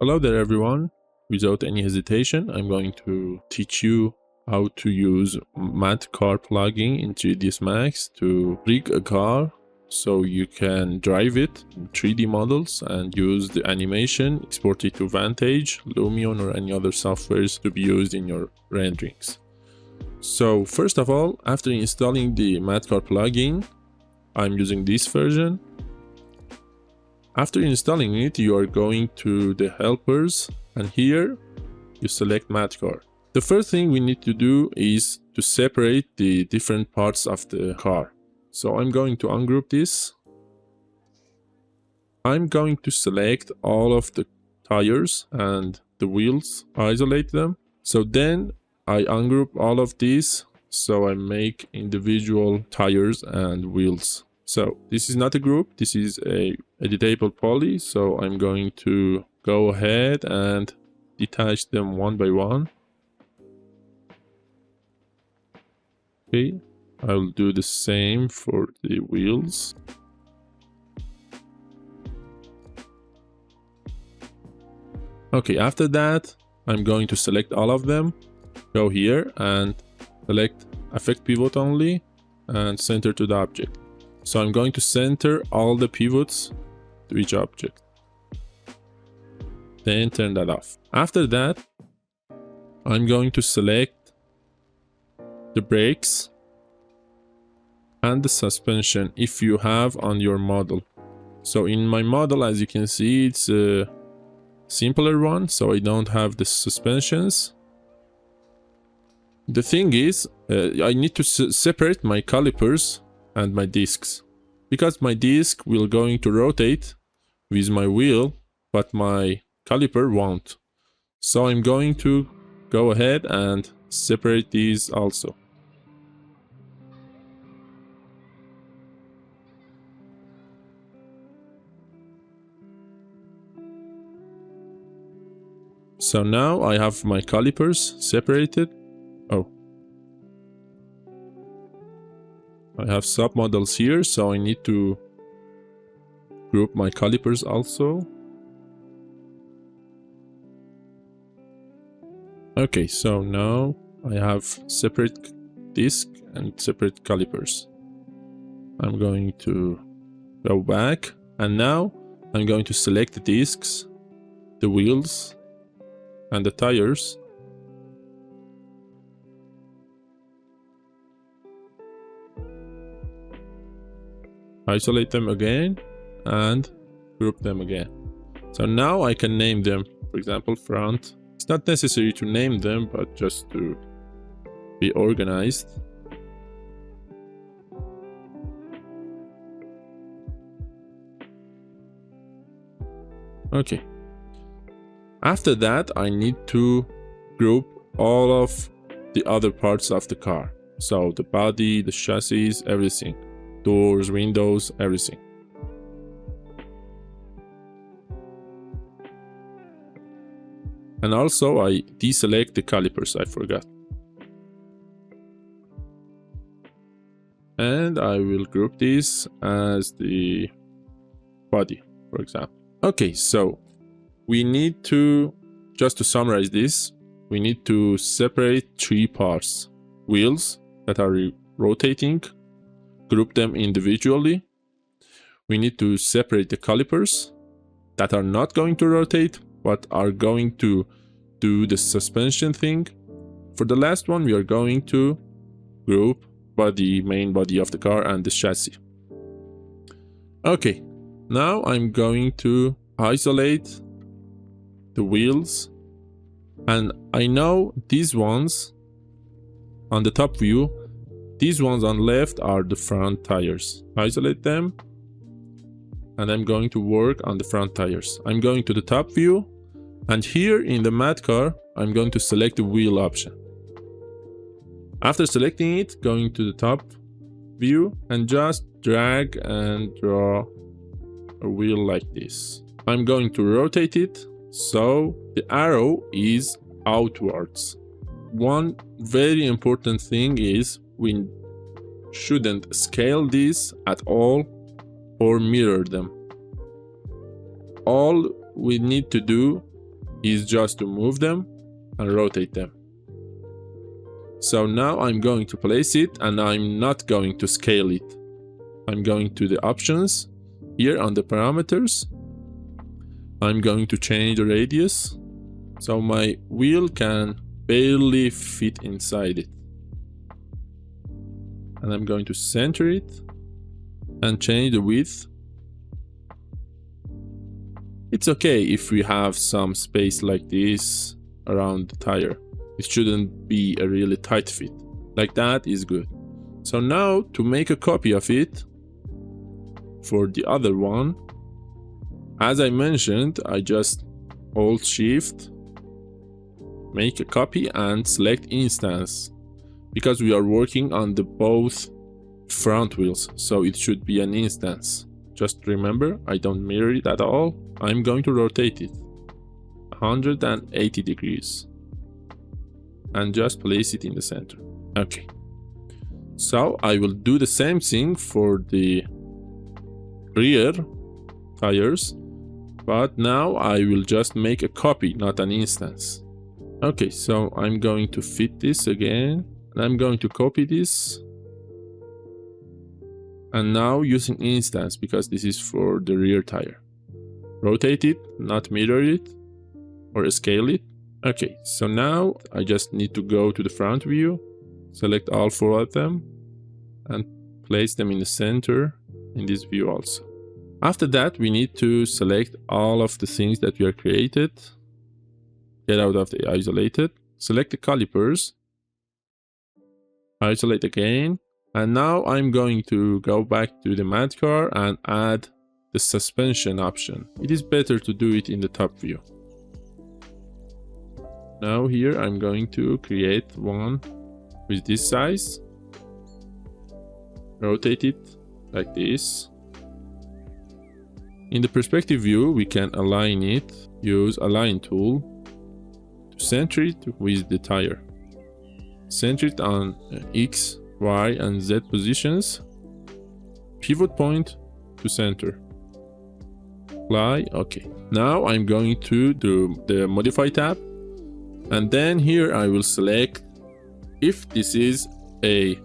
Hello there everyone. Without any hesitation, I'm going to teach you how to use MatCar plugin in 3dsmax to rig a car so you can drive it in 3D models and use the animation, export it to Vantage, Lumion or any other softwares to be used in your renderings. So first of all, after installing the MatCar plugin, I'm using this version. After installing it, you are going to the helpers and here you select MatCar. The first thing we need to do is to separate the different parts of the car. So I'm going to ungroup this. I'm going to select all of the tires and the wheels, isolate them. So then I ungroup all of these, so I make individual tires and wheels. So this is not a group, this is a editable poly, so I'm going to go ahead and detach them one by one. Okay, I will do the same for the wheels. Okay, after that, I'm going to select all of them, go here and select Affect Pivot Only and Center to the Object. So I'm going to center all the pivots to each object. Then turn that off. After that, I'm going to select the brakes and the suspension if you have on your model. So in my model, as you can see, it's a simpler one, so I don't have the suspensions. The thing is, I need to separate my calipers and my discs, because my disc will going to rotate with my wheel, but my caliper won't. So I'm going to go ahead and separate these also. So now I have my calipers separated. Oh, I have submodels here, so I need to group my calipers also. Okay, so now I have separate disc and separate calipers. I'm going to go back and now I'm going to select the discs, the wheels and the tires. Isolate them again and group them again. So now I can name them, for example, front. It's not necessary to name them, but just to be organized. Okay. After that, I need to group all of the other parts of the car. So the body, the chassis, everything. Doors, windows, everything. And also I deselect the calipers, I forgot. And I will group this as the body, for example. Okay, so we need to, just to summarize this, we need to separate three parts. Wheels that are rotating, group them individually. We need to separate the calipers that are not going to rotate, but are going to do the suspension thing. For the last one, we are going to group body, main body of the car and the chassis. Okay, now I'm going to isolate the wheels, and I know these ones on the top view, these ones on left are the front tires. Isolate them, and I'm going to work on the front tires. I'm going to the top view, and here in the MatCar, I'm going to select the wheel option. After selecting it, going to the top view and just drag and draw a wheel like this. I'm going to rotate it so the arrow is outwards. One very important thing is we shouldn't scale these at all or mirror them. All we need to do is just to move them and rotate them. So now I'm going to place it, and I'm not going to scale it. I'm going to the options. Here on the parameters, I'm going to change the radius so my wheel can barely fit inside it. And I'm going to center it and change the width. It's okay if we have some space like this around the tire. It shouldn't be a really tight fit. Like that is good. So now to make a copy of it for the other one, as I mentioned, I just hold shift, make a copy and select instance, because we are working on the both front wheels, so it should be an instance. Just remember, I don't mirror it at all. I'm going to rotate it 180 degrees and just place it in the center. Okay, so I will do the same thing for the rear tires, but now I will just make a copy, not an instance. Okay, so I'm going to fit this again, and I'm going to copy this, and now using instance because this is for the rear tire. Rotate it, not mirror it or scale it. Okay, so now I just need to go to the front view, select all 4 of them and place them in the center in this view also. After that, we need to select all of the things that we are created, get out of the isolated, select the calipers, isolate again, and now I'm going to go back to the MatCar and add the suspension option. It is better to do it in the top view. Now here I'm going to create one with this size, rotate it like this. In the perspective view, we can align it, use align tool to center it with the tire. Center it on X, Y and Z positions, pivot point to center. Apply, okay. Now I'm going to do the modify tab, and then here I will select if this is a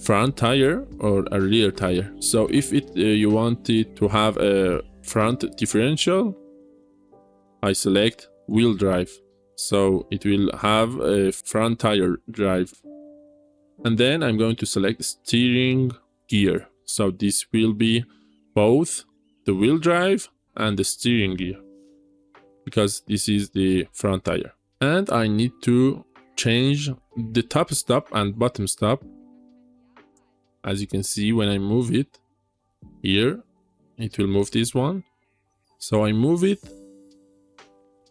front tire or a rear tire. So if you want it to have a front differential, I select wheel drive, so it will have a front tire drive. And then I'm going to select steering gear, so this will be both the wheel drive and the steering gear, because this is the front tire. And I need to change the top stop and bottom stop. As you can see, when I move it here, it will move this one. So I move it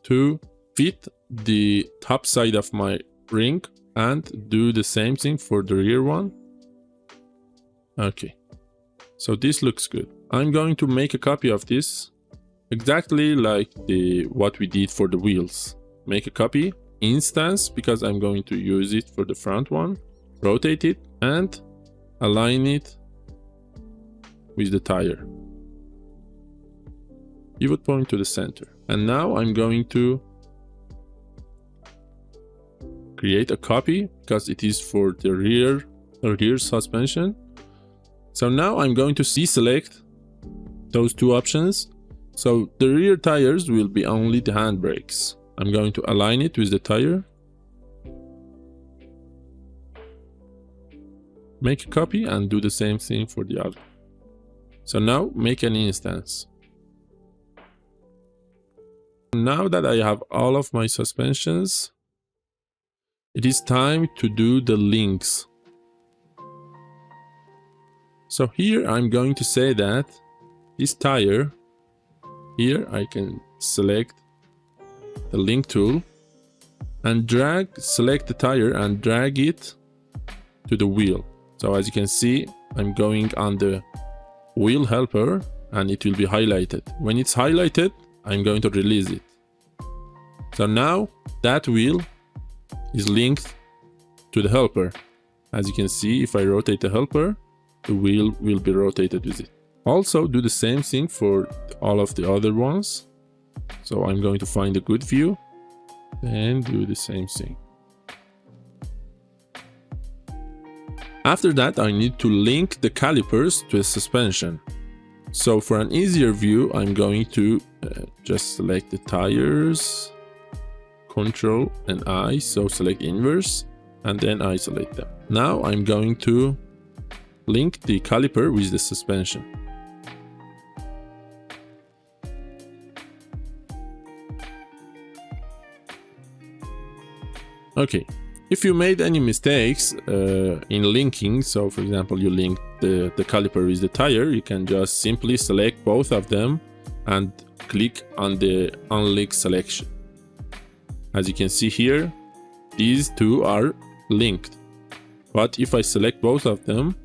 to fit the top side of my ring and do the same thing for the rear one. Okay, so this looks good. I'm going to make a copy of this exactly like what we did for the wheels. Make a copy, instance, because I'm going to use it for the front one, rotate it and align it with the tire. Pivot point to the center. And now I'm going to create a copy because it is for the rear suspension. So now I'm going to deselect those 2 options. So the rear tires will be only the handbrakes. I'm going to align it with the tire. Make a copy and do the same thing for the other. So now make an instance. Now that I have all of my suspensions, it is time to do the links. So here I'm going to say that this tire, here I can select the link tool and select the tire and drag it to the wheel. So as you can see, I'm going on the wheel helper and it will be highlighted. When it's highlighted, I'm going to release it. So now that wheel is linked to the helper. As you can see, if I rotate the helper, the wheel will be rotated with it. Also do the same thing for all of the other ones. So I'm going to find a good view and do the same thing. After that, I need to link the calipers to the suspension. So for an easier view, I'm going to just select the tires, Control and I, so select inverse, and then isolate them. Now I'm going to link the caliper with the suspension. Okay, if you made any mistakes in linking, so for example you link the caliper with the tire, you can just simply select both of them and click on the unlink selection. As you can see here, these two are linked. But if I select both of them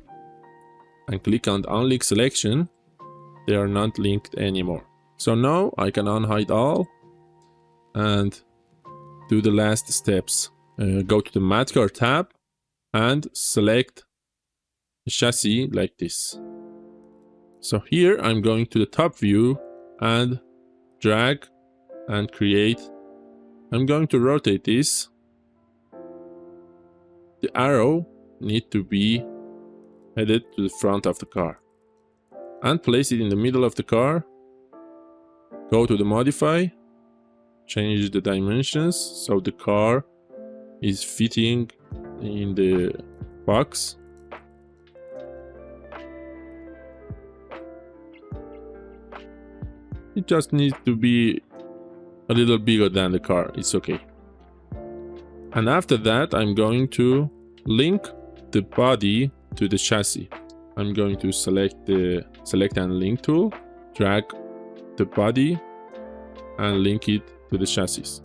and click on the unlink selection, they are not linked anymore. So now I can unhide all and do the last steps. Go to the MatCar tab and select the chassis like this. So here I'm going to the top view and drag and create. I'm going to rotate this. The arrow needs to be headed to the front of the car. And place it in the middle of the car. Go to the modify. Change the dimensions so the car is fitting in the box. It just needs to be a little bigger than the car, it's okay. And after that, I'm going to link the body to the chassis. I'm going to select the select and link tool, drag the body and link it to the chassis.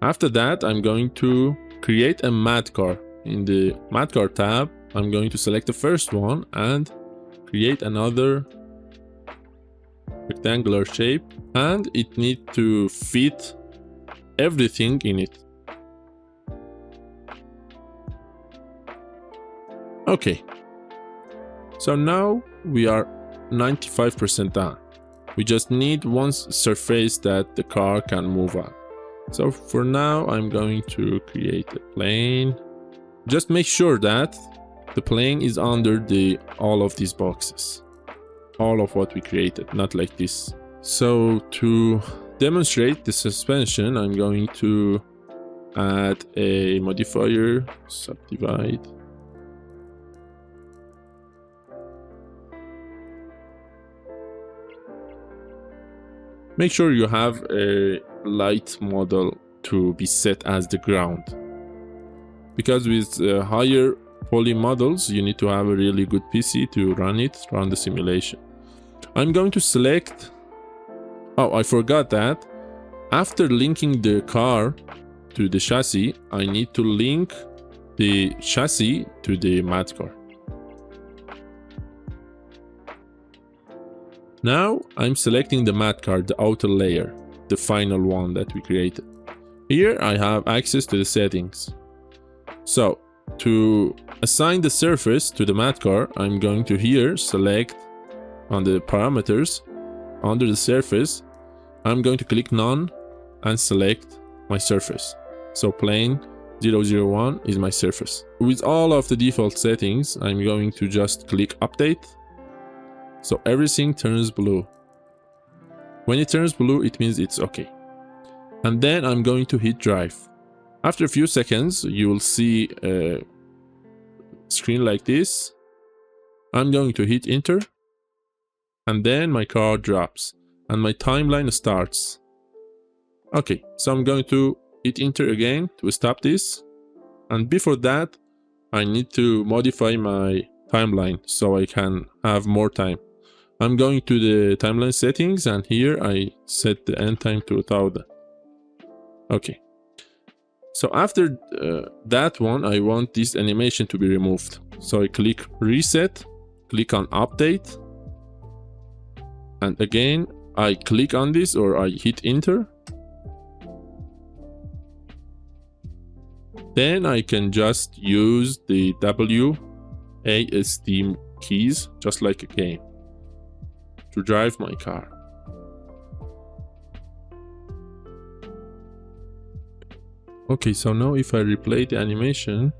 After that, I'm going to create a MatCar. In the MatCar tab, I'm going to select the first one and create another rectangular shape, and it needs to fit everything in it. Okay, so now we are 95% done. We just need one surface that the car can move on. So for now, I'm going to create a plane. Just make sure that the plane is under all of these boxes. All of what we created, not like this. So to demonstrate the suspension, I'm going to add a modifier, subdivide. Make sure you have a light model to be set as the ground. Because with higher poly models, you need to have a really good PC to run the simulation. I'm going to select... Oh, I forgot that. After linking the car to the chassis, I need to link the chassis to the MatCar. Now I'm selecting the MatCar, the outer layer, the final one that we created. Here I have access to the settings. So to assign the surface to the MatCar, I'm going to here select on the parameters under the surface. I'm going to click none and select my surface. So plane 001 is my surface. With all of the default settings, I'm going to just click update. So everything turns blue. When it turns blue, it means it's okay. And then I'm going to hit drive. After a few seconds, you will see a screen like this. I'm going to hit enter. And then my car drops. And my timeline starts. Okay, so I'm going to hit enter again to stop this. And before that, I need to modify my timeline so I can have more time. I'm going to the timeline settings, and here I set the end time to 1000. Okay. So after that one, I want this animation to be removed. So I click reset, click on update. And again, I click on this or I hit enter. Then I can just use the WASD keys, just like a game, to drive my car. Okay, so now if I replay the animation,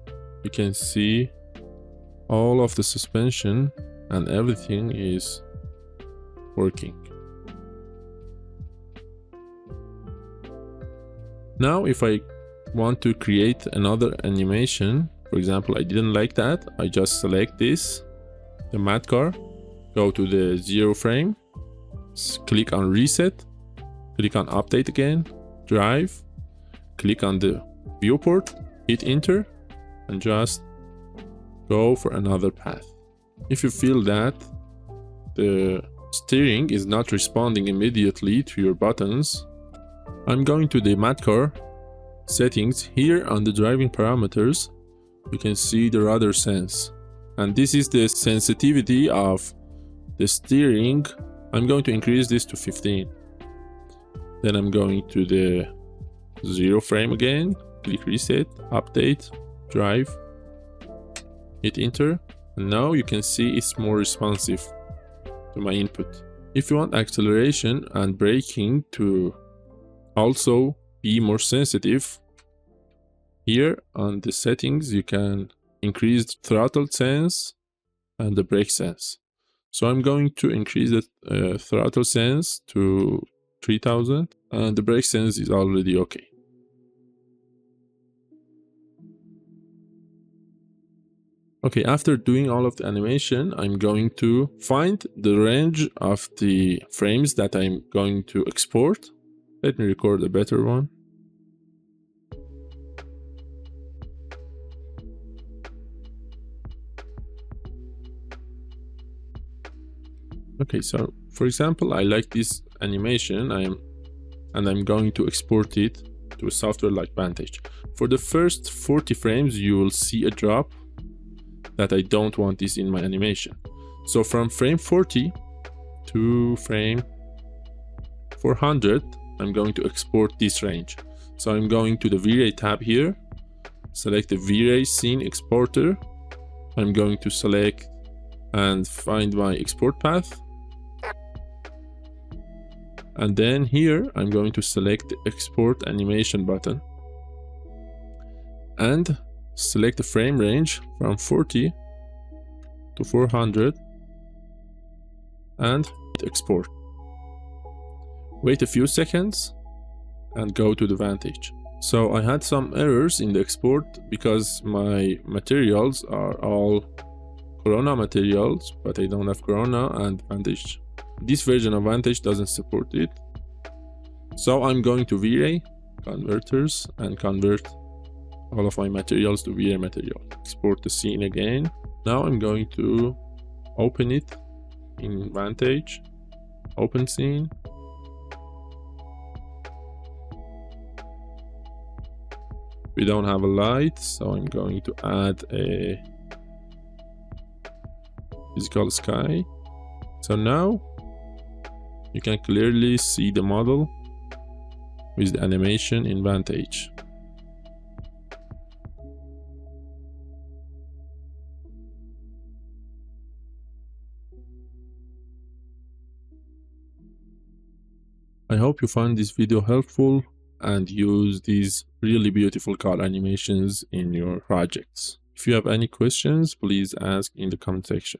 you can see all of the suspension and everything is working. Now if I want to create another animation, for example, I didn't like that, I just select this, the MatCar, go to the 0 frame, click on reset, click on update again, drive, click on the viewport, hit enter, and just go for another path. If you feel that the steering is not responding immediately to your buttons, I'm going to the MatCar settings. Here on the driving parameters, you can see the rudder sense. And this is the sensitivity of the steering. I'm going to increase this to 15. Then I'm going to the 0 frame again, click reset, update, drive, hit enter, and now you can see it's more responsive to my input. If you want acceleration and braking to also be more sensitive, here on the settings you can increase the throttle sense and the brake sense. So I'm going to increase the throttle sense to 3000 and the brake sense is already okay. Okay, after doing all of the animation, I'm going to find the range of the frames that I'm going to export. Let me record a better one. Okay, so for example, I like this animation, I'm going to export it to a software like Vantage. For the first 40 frames, you will see a drop that I don't want this in my animation. So from frame 40 to frame 400, I'm going to export this range. So I'm going to the V-Ray tab here, select the V-Ray scene exporter. I'm going to select and find my export path. And then here, I'm going to select the export animation button and select the frame range from 40 to 400 and hit export. Wait a few seconds and go to the Vantage. So I had some errors in the export because my materials are all Corona materials, but I don't have Corona and Vantage. This version of Vantage doesn't support it. So I'm going to V-Ray converters and convert all of my materials to V-Ray material. Export the scene again. Now I'm going to open it in Vantage, open scene. We don't have a light, so I'm going to add a physical sky. So now you can clearly see the model with the animation in Vantage. I hope you find this video helpful and use these really beautiful car animations in your projects. If you have any questions, please ask in the comment section.